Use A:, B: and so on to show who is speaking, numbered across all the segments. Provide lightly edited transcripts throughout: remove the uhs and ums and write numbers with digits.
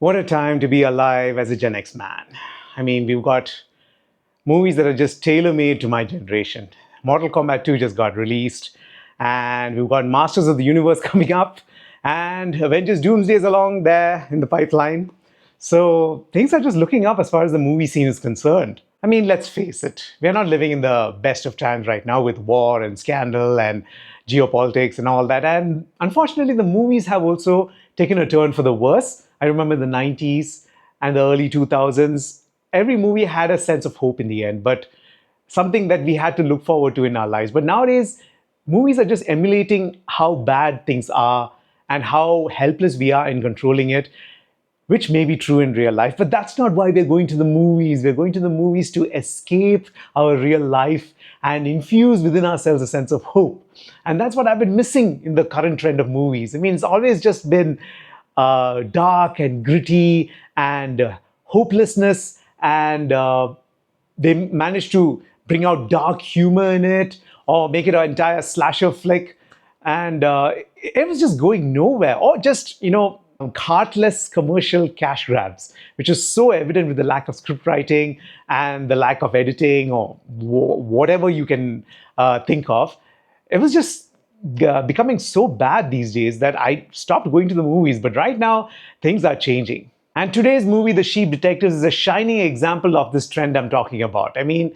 A: What a time to be alive as a Gen X man. I mean, we've got movies that are just tailor-made to my generation. Mortal Kombat 2 just got released, and we've got Masters of the Universe coming up, and Avengers Doomsday is along there in the pipeline. So things are just looking up as far as the movie scene is concerned. I mean, let's face it, we're not living in the best of times right now with war and scandal and geopolitics and all that. And unfortunately, the movies have also taken a turn for the worse. I remember the 90s and the early 2000s, every movie had a sense of hope in the end, but something that we had to look forward to in our lives. But nowadays, movies are just emulating how bad things are and how helpless we are in controlling it, which may be true in real life. But that's not why we're going to the movies. We're going to the movies to escape our real life and infuse within ourselves a sense of hope. And that's what I've been missing in the current trend of movies. I mean, it's always just been dark and gritty and hopelessness, and they managed to bring out dark humor in it or make it an entire slasher flick, and it was just going nowhere, or just heartless commercial cash grabs, which is so evident with the lack of script writing and the lack of editing or whatever you can think of. It was just becoming so bad these days that I stopped going to the movies. But right now, things are changing. And today's movie, The Sheep Detectives, is a shining example of this trend I'm talking about. I mean,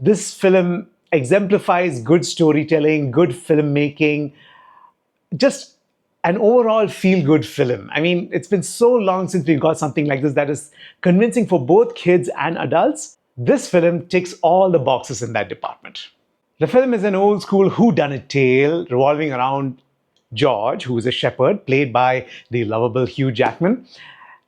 A: this film exemplifies good storytelling, good filmmaking, just an overall feel-good film. I mean, it's been so long since we got something like this that is convincing for both kids and adults. This film ticks all the boxes in that department. The film is an old-school whodunit tale revolving around George, who is a shepherd, played by the lovable Hugh Jackman,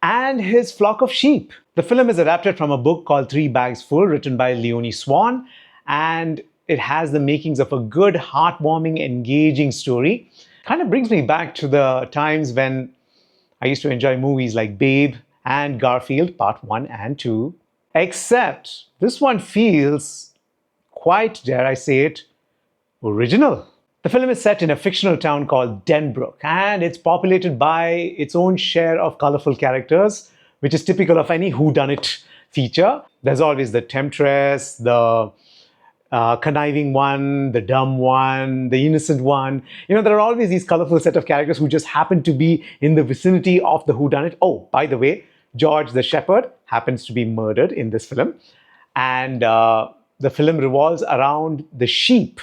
A: and his flock of sheep. The film is adapted from a book called Three Bags Full, written by Leonie Swan, and it has the makings of a good, heartwarming, engaging story. Kind of brings me back to the times when I used to enjoy movies like Babe and Garfield, Part 1 and 2. Except this one feels quite, dare I say it, original. The film is set in a fictional town called Denbrook, and it's populated by its own share of colorful characters, which is typical of any whodunit feature. There's always the temptress, the conniving one, the dumb one, the innocent one. There are always these colorful set of characters who just happen to be in the vicinity of the whodunit. Oh, by the way, George the shepherd happens to be murdered in this film, and the film revolves around the sheep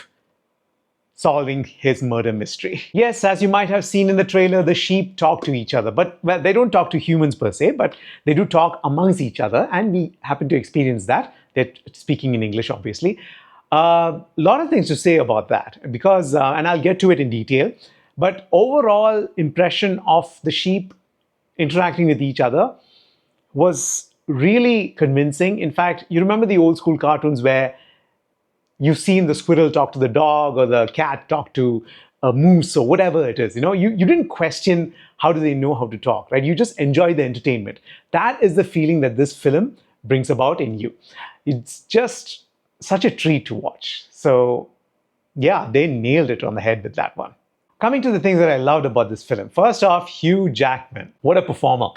A: solving his murder mystery. Yes, as you might have seen in the trailer, the sheep talk to each other, but well, they don't talk to humans per se, but they do talk amongst each other, and we happen to experience that. They're speaking in English, obviously. A lot of things to say about that, because, and I'll get to it in detail, but overall impression of the sheep interacting with each other was really convincing. In fact, you remember the old school cartoons where you've seen the squirrel talk to the dog or the cat talk to a moose or whatever it is. You didn't question how do they know how to talk, right? You just enjoy the entertainment. That is the feeling that this film brings about in you. It's just such a treat to watch. So yeah, they nailed it on the head with that one. Coming to the things that I loved about this film. First off, Hugh Jackman. What a performer.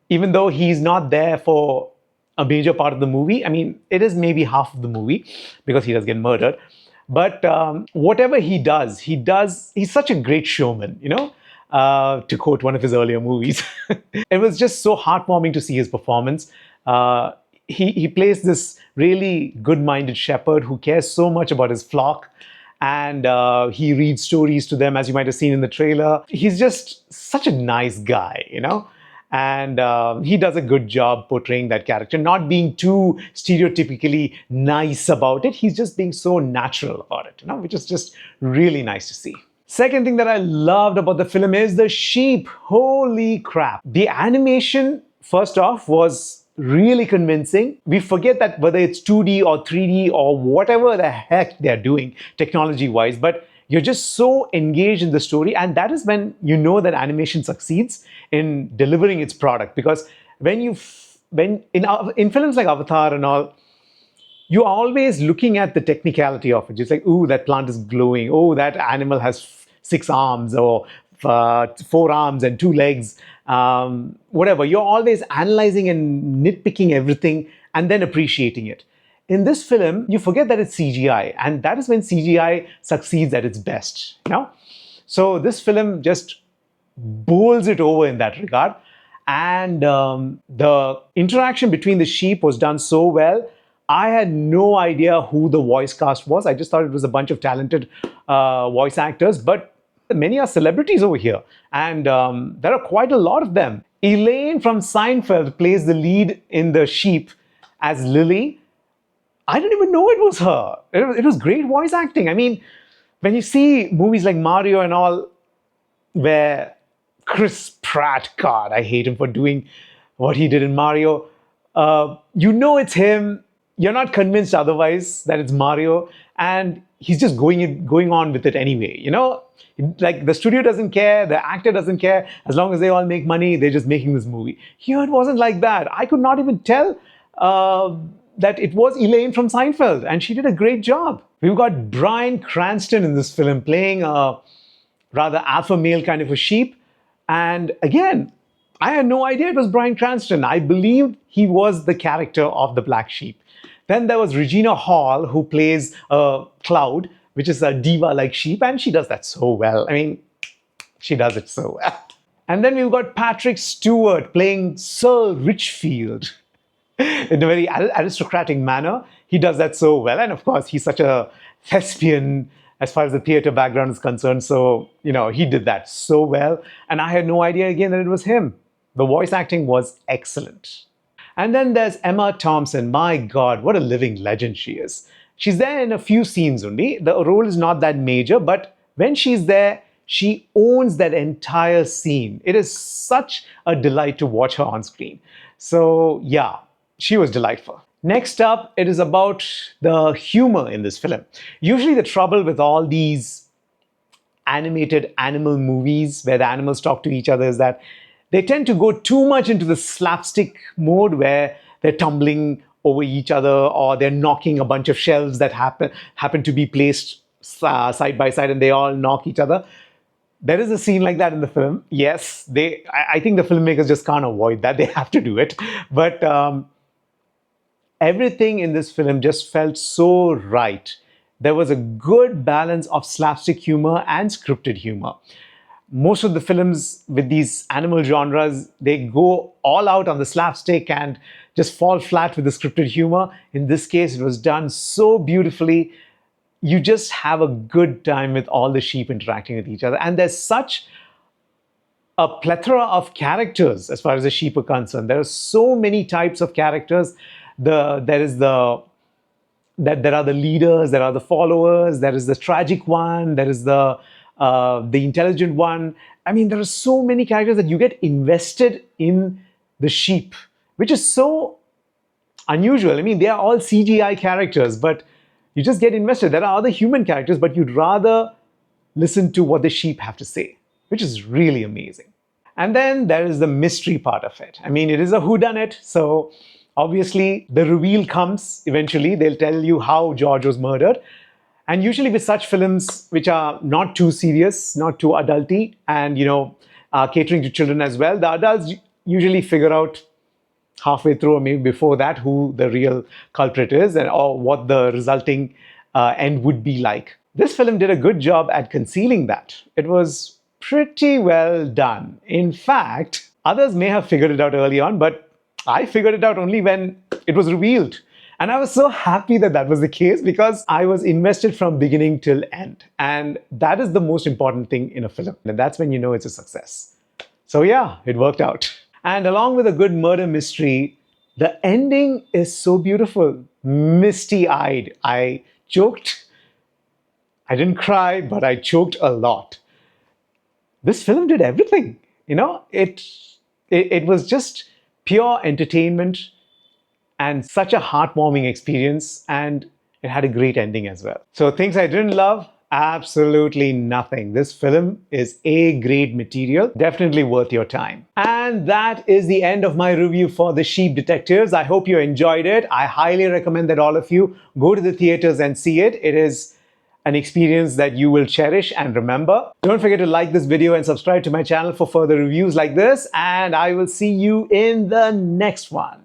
A: Even though he's not there for a major part of the movie, I mean, it is maybe half of the movie because he does get murdered. But whatever he does, he's such a great showman, to quote one of his earlier movies. It was just so heartwarming to see his performance. He plays this really good-minded shepherd who cares so much about his flock, and he reads stories to them, as you might have seen in the trailer. He's just such a nice guy, and he does a good job portraying that character, not being too stereotypically nice about it. He's just being so natural about it, which is just really nice to see. Second thing that I loved about the film is the sheep. Holy crap. The animation, first off, was really convincing. We forget that whether it's 2D or 3D or whatever the heck they're doing technology-wise, but you're just so engaged in the story, and that is when you know that animation succeeds in delivering its product. Because in films like Avatar and all, you're always looking at the technicality of it. Just like, ooh, that plant is glowing. Oh, that animal has 6 arms or four arms and two legs, whatever. You're always analyzing and nitpicking everything and then appreciating it. In this film, you forget that it's CGI, and that is when CGI succeeds at its best. So this film just bowls it over in that regard. And the interaction between the sheep was done so well. I had no idea who the voice cast was. I just thought it was a bunch of talented voice actors, but many are celebrities over here, and there are quite a lot of them. Elaine from Seinfeld plays the lead in The Sheep as Lily. I didn't even know it was her. It was great voice acting. I mean, when you see movies like Mario and all, where Chris Pratt, God, I hate him for doing what he did in Mario. You know it's him. You're not convinced otherwise that it's Mario, and he's just going on with it anyway. Like the studio doesn't care, the actor doesn't care. As long as they all make money, they're just making this movie. Here it wasn't like that. I could not even tell that it was Elaine from Seinfeld, and she did a great job. We've got Bryan Cranston in this film playing a rather alpha male kind of a sheep. And again, I had no idea it was Bryan Cranston. I believed he was the character of the black sheep. Then there was Regina Hall, who plays Cloud, which is a diva-like sheep, and she does that so well. I mean, she does it so well. And then we've got Patrick Stewart playing Sir Richfield in a very aristocratic manner. He does that so well. And of course, he's such a thespian as far as the theater background is concerned. So, he did that so well. And I had no idea again that it was him. The voice acting was excellent. And then there's Emma Thompson. My God, what a living legend she is. She's there in a few scenes only. The role is not that major, but when she's there, she owns that entire scene. It is such a delight to watch her on screen. So yeah, she was delightful. Next up, it is about the humor in this film. Usually the trouble with all these animated animal movies where the animals talk to each other is that they tend to go too much into the slapstick mode where they're tumbling over each other or they're knocking a bunch of shelves that happen to be placed side by side, and they all knock each other. There is a scene like that in the film. Yes, I think the filmmakers just can't avoid that. They have to do it. But everything in this film just felt so right. There was a good balance of slapstick humor and scripted humor. Most of the films with these animal genres, they go all out on the slapstick and just fall flat with the scripted humor. In this case, it was done so beautifully. You just have a good time with all the sheep interacting with each other. And there's such a plethora of characters as far as the sheep are concerned. There are so many types of characters. There are the leaders, there are the followers, there is the tragic one, there is the intelligent one. I mean, there are so many characters that you get invested in the sheep, which is so unusual. I mean, they are all CGI characters, but you just get invested. There are other human characters, but you'd rather listen to what the sheep have to say, which is really amazing. And then there is the mystery part of it. I mean, it is a whodunit, so obviously the reveal comes eventually. They'll tell you how George was murdered. And usually with such films which are not too serious, not too adulty, and catering to children as well, the adults usually figure out halfway through or maybe before that who the real culprit is or what the resulting end would be like. This film did a good job at concealing that. It was pretty well done. In fact, others may have figured it out early on, but I figured it out only when it was revealed. And I was so happy that that was the case because I was invested from beginning till end. And that is the most important thing in a film. And that's when you know it's a success. So yeah, it worked out. And along with a good murder mystery, the ending is so beautiful. Misty-eyed. I choked. I didn't cry, but I choked a lot. This film did everything. It was just pure entertainment and such a heartwarming experience, and it had a great ending as well. So things I didn't love, absolutely nothing. This film is A-grade material, definitely worth your time. And that is the end of my review for The Sheep Detectives. I hope you enjoyed it. I highly recommend that all of you go to the theaters and see it. It is an experience that you will cherish and remember. Don't forget to like this video and subscribe to my channel for further reviews like this, and I will see you in the next one.